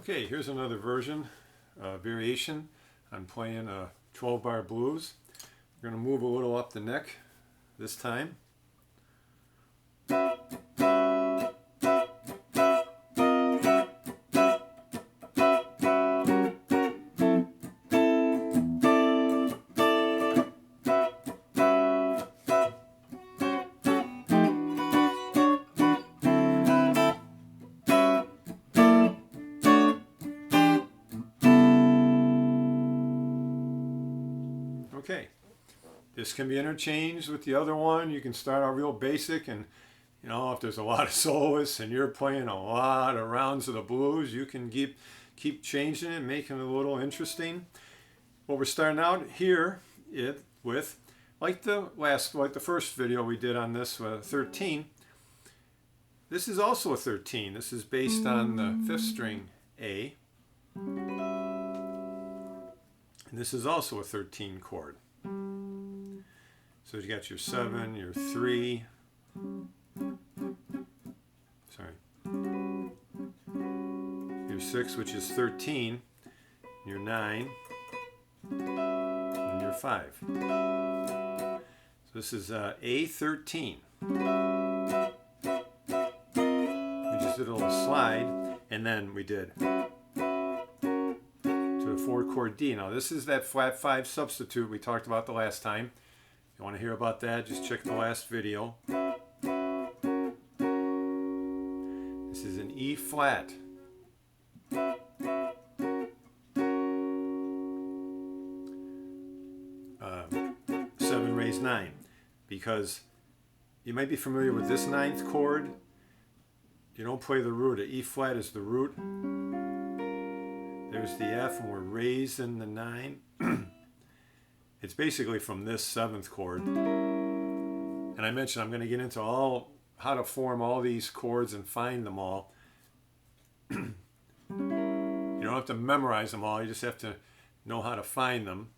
Okay, here's another version, variation. I'm playing a 12-bar blues. We're going to move a little up the neck this time. Okay, this can be interchanged with the other one. You can start out real basic, and you know, if there's a lot of soloists and you're playing a lot of rounds of the blues, you can keep changing it, making it a little interesting. What we're starting out here with, like the first video we did on this 13. This is also a 13. This is based on the 5th string A. And this is also a 13 chord. So you got your 7, your 3, your 6, which is 13, your 9, and your 5. So this is A13. We just did a little slide, and then we did to a 4-chord D. Now this is that flat 5 substitute we talked about the last time. If you want to hear about that, just check the last video. This is an E flat. 7 raised 9. Because you might be familiar with this 9th chord. You don't play the root. A E flat is the root. There's the F, and we're raising the 9. It's basically from this 7th chord. And I mentioned I'm going to get into how to form all these chords and find them all. You don't have to memorize them all, you just have to know how to find them.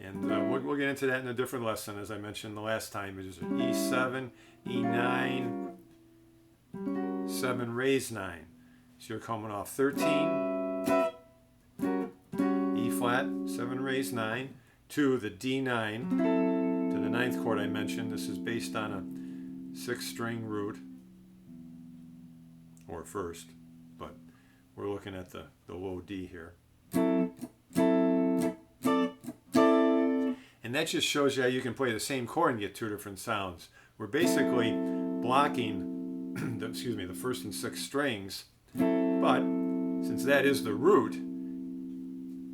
And we'll get into that in a different lesson, as I mentioned the last time. There's E7, E9, 7 raised 9. So you're coming off 13, E flat, 7 raised 9, to the D9, to the 9th chord I mentioned. This is based on a 6th string root, or 1st, but we're looking at the low D here. And that just shows you how you can play the same chord and get two different sounds. We're basically blocking the 1st and 6th strings, but since that is the root,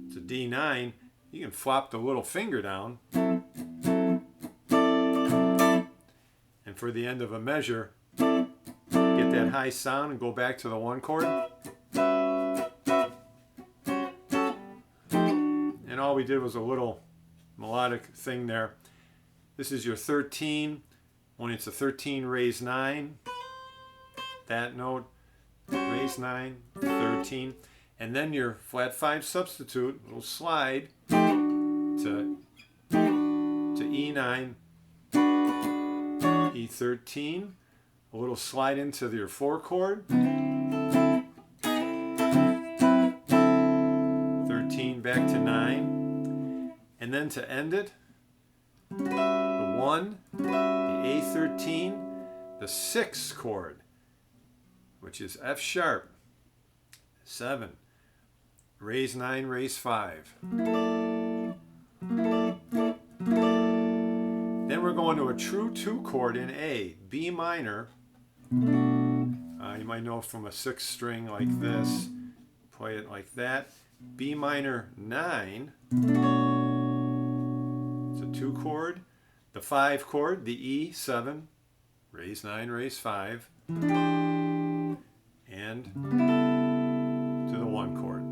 it's a D9, you can flop the little finger down, and for the end of a measure, get that high sound and go back to the 1 chord. And all we did was a little melodic thing there. This is your 13, only it's a 13 raised 9. That note, raised 9, 13. And then your flat 5 substitute, little slide to E9, E13, a little slide into your 4 chord, 13 back to 9, and then to end it, the 1, the A13, the 6th chord, which is F sharp, 7, raise 9, raise 5. Then we're going to a true 2 chord in A, B minor. You might know from a 6th string like this. Play it like that. B minor 9. It's a 2 chord. The 5 chord, the E7, raise 9, raise 5. And to the 1 chord.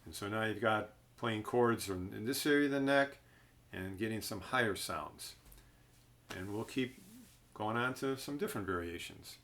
And so now you've got playing chords in this area of the neck and getting some higher sounds. And we'll keep going on to some different variations.